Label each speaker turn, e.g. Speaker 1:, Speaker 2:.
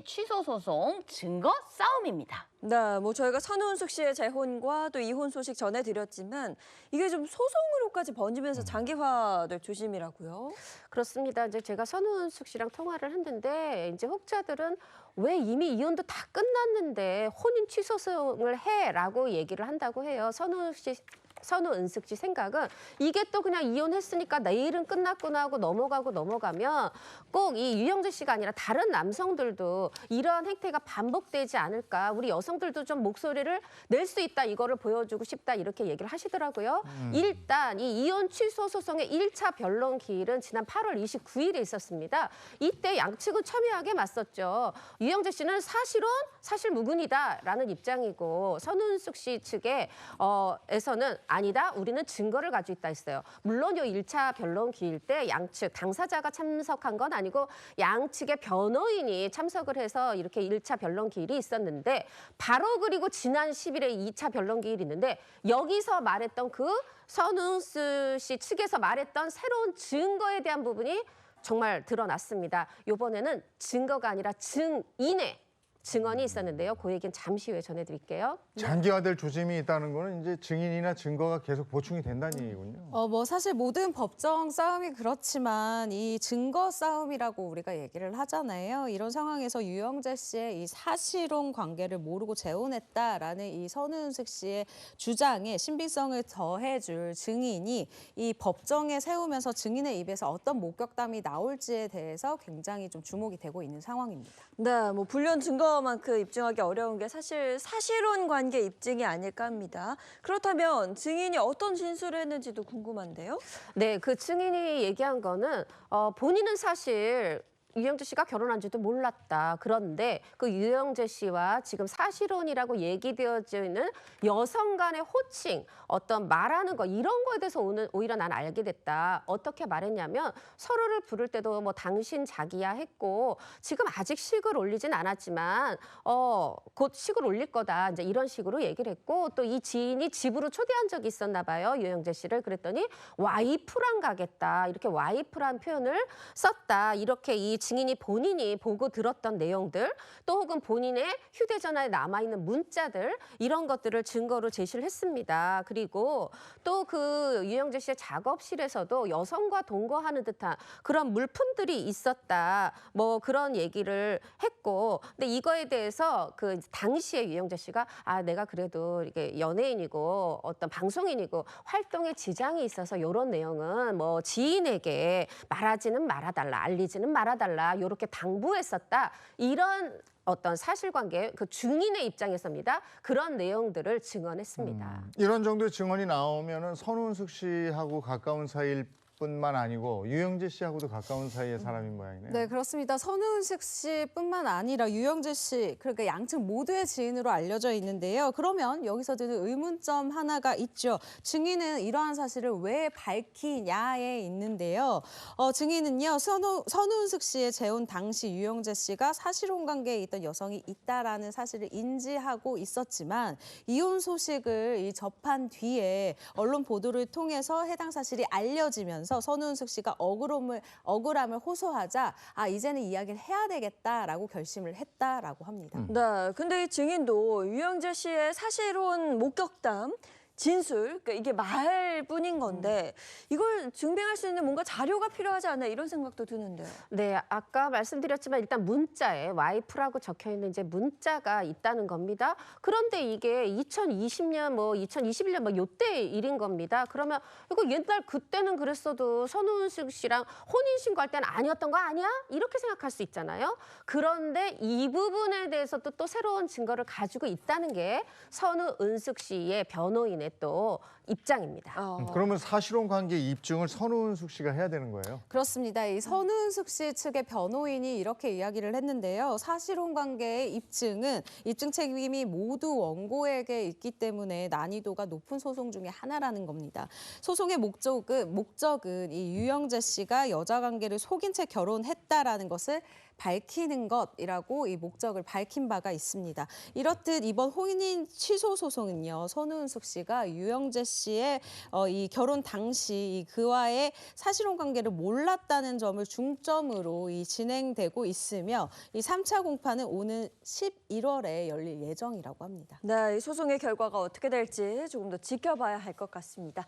Speaker 1: 혼인 취소 소송 증거 싸움입니다.
Speaker 2: 네, 저희가 선우은숙 씨의 재혼과 또 이혼 소식 전해드렸지만 이게 좀 소송으로까지 번지면서 장기화될 조짐이라고요.
Speaker 3: 그렇습니다. 이제 제가 선우은숙 씨랑 통화를 했는데 이제 혹자들은 왜 이미 이혼도 다 끝났는데 혼인 취소 소송을 해라고 얘기를 한다고 해요. 선우은숙 씨 생각은 이게 또 그냥 이혼했으니까 내일은 끝났구나 하고 넘어가면 꼭 이 유영재 씨가 아니라 다른 남성들도 이러한 행태가 반복되지 않을까. 우리 여성들도 좀 목소리를 낼 수 있다. 이거를 보여주고 싶다. 이렇게 얘기를 하시더라고요. 일단 이 이혼 취소 소송의 1차 변론 기일은 지난 8월 29일에 있었습니다. 이때 양측은 첨예하게 맞섰죠. 유영재 씨는 사실 무근이다라는 입장이고 선우은숙 씨 측에서는 아니다. 우리는 증거를 가지고 있다 했어요. 물론 이 1차 변론 기일 때 양측 당사자가 참석한 건 아니고 양측의 변호인이 참석을 해서 이렇게 1차 변론 기일이 있었는데 바로 그리고 지난 10일에 2차 변론 기일이 있는데 여기서 말했던 그 선우은숙 씨 측에서 말했던 새로운 증거에 대한 부분이 정말 드러났습니다. 이번에는 증거가 아니라 증인의 증언이 있었는데요. 그 얘기는 잠시 후에 전해드릴게요.
Speaker 4: 장기화될 조짐이 있다는 거는 이제 증인이나 증거가 계속 보충이 된다는 얘기군요.
Speaker 5: 사실 모든 법정 싸움이 그렇지만 이 증거 싸움이라고 우리가 얘기를 하잖아요. 이런 상황에서 유영재 씨의 이 사실혼 관계를 모르고 재혼했다라는 이 선우은숙 씨의 주장에 신빙성을 더해줄 증인이 이 법정에 세우면서 증인의 입에서 어떤 목격담이 나올지에 대해서 굉장히 좀 주목이 되고 있는 상황입니다.
Speaker 2: 네, 불륜 증거만큼 입증하기 어려운 게 사실 사실혼 관계 입증이 아닐까 합니다. 그렇다면 증인이 어떤 진술을 했는지도 궁금한데요.
Speaker 3: 네, 그 증인이 얘기한 거는 본인은 사실 유영재 씨가 결혼한 줄도 몰랐다. 그런데 그 유영재 씨와 지금 사실혼이라고 얘기되어져 있는 여성 간의 호칭, 어떤 말하는 거 이런 거에 대해서 오히려 난 알게 됐다. 어떻게 말했냐면 서로를 부를 때도 뭐 당신 자기야 했고 지금 아직 식을 올리진 않았지만 곧 식을 올릴 거다. 이제 이런 식으로 얘기를 했고 또 이 지인이 집으로 초대한 적이 있었나 봐요. 유영재 씨를. 그랬더니 와이프랑 가겠다. 이렇게 와이프란 표현을 썼다. 이렇게 이 증인이 본인이 보고 들었던 내용들 또 혹은 본인의 휴대전화에 남아있는 문자들 이런 것들을 증거로 제시를 했습니다. 그리고 또 그 유영재 씨의 작업실에서도 여성과 동거하는 듯한 그런 물품들이 있었다. 뭐 그런 얘기를 했고 근데 이거에 대해서 그 당시에 유영재 씨가 내가 그래도 이게 연예인이고 어떤 방송인이고 활동에 지장이 있어서 이런 내용은 뭐 지인에게 말하지는 말아달라 알리지는 말아달라 이렇게 당부했었다. 이런 어떤 사실관계 그 증인의 입장에서입니다. 그런 내용들을 증언했습니다.
Speaker 4: 이런 정도의 증언이 나오면은 선우은숙 씨하고 가까운 사이일 뿐만 아니고 유영재 씨하고도 가까운 사이의 사람인 모양이네요.
Speaker 5: 네, 그렇습니다. 선우은숙 씨뿐만 아니라 유영재 씨, 그러니까 양측 모두의 지인으로 알려져 있는데요. 그러면 여기서 드는 의문점 하나가 있죠. 증인은 이러한 사실을 왜 밝히냐에 있는데요. 증인은요, 선우은숙 씨의 재혼 당시 유영재 씨가 사실혼 관계에 있던 여성이 있다라는 사실을 인지하고 있었지만 이혼 소식을 접한 뒤에 언론 보도를 통해서 해당 사실이 알려지면서 선우은숙 씨가 억울함을 호소하자 이제는 이야기를 해야 되겠다라고 결심을 했다라고 합니다.
Speaker 2: 네, 근데 이 증인도 유영재 씨의 사실혼 목격담 진술, 그러니까 이게 말뿐인 건데 이걸 증빙할 수 있는 뭔가 자료가 필요하지 않나 이런 생각도 드는데요.
Speaker 3: 네, 아까 말씀드렸지만 일단 문자에 와이프라고 적혀 있는 이제 문자가 있다는 겁니다. 그런데 이게 2020년, 2021년 요때 일인 겁니다. 그러면 이거 옛날 그때는 그랬어도 선우은숙 씨랑 혼인 신고할 때는 아니었던 거 아니야? 이렇게 생각할 수 있잖아요. 그런데 이 부분에 대해서도 또 새로운 증거를 가지고 있다는 게 선우은숙 씨의 변호인의 또 입장입니다.
Speaker 4: 그러면 사실혼 관계 입증을 선우은숙 씨가 해야 되는 거예요?
Speaker 5: 그렇습니다. 이 선우은숙 씨 측의 변호인이 이렇게 이야기를 했는데요. 사실혼 관계의 입증 책임이 모두 원고에게 있기 때문에 난이도가 높은 소송 중에 하나라는 겁니다. 소송의 목적은 이 유영재 씨가 여자 관계를 속인 채 결혼했다라는 것을 밝히는 것이라고 이 목적을 밝힌 바가 있습니다. 이렇듯 이번 혼인 취소 소송은요, 손은숙 씨가 유영재 씨의 이 결혼 당시 그와의 사실혼 관계를 몰랐다는 점을 중점으로 진행되고 있으며 이 3차 공판은 오는 11월에 열릴 예정이라고 합니다.
Speaker 2: 네, 이 소송의 결과가 어떻게 될지 조금 더 지켜봐야 할 것 같습니다.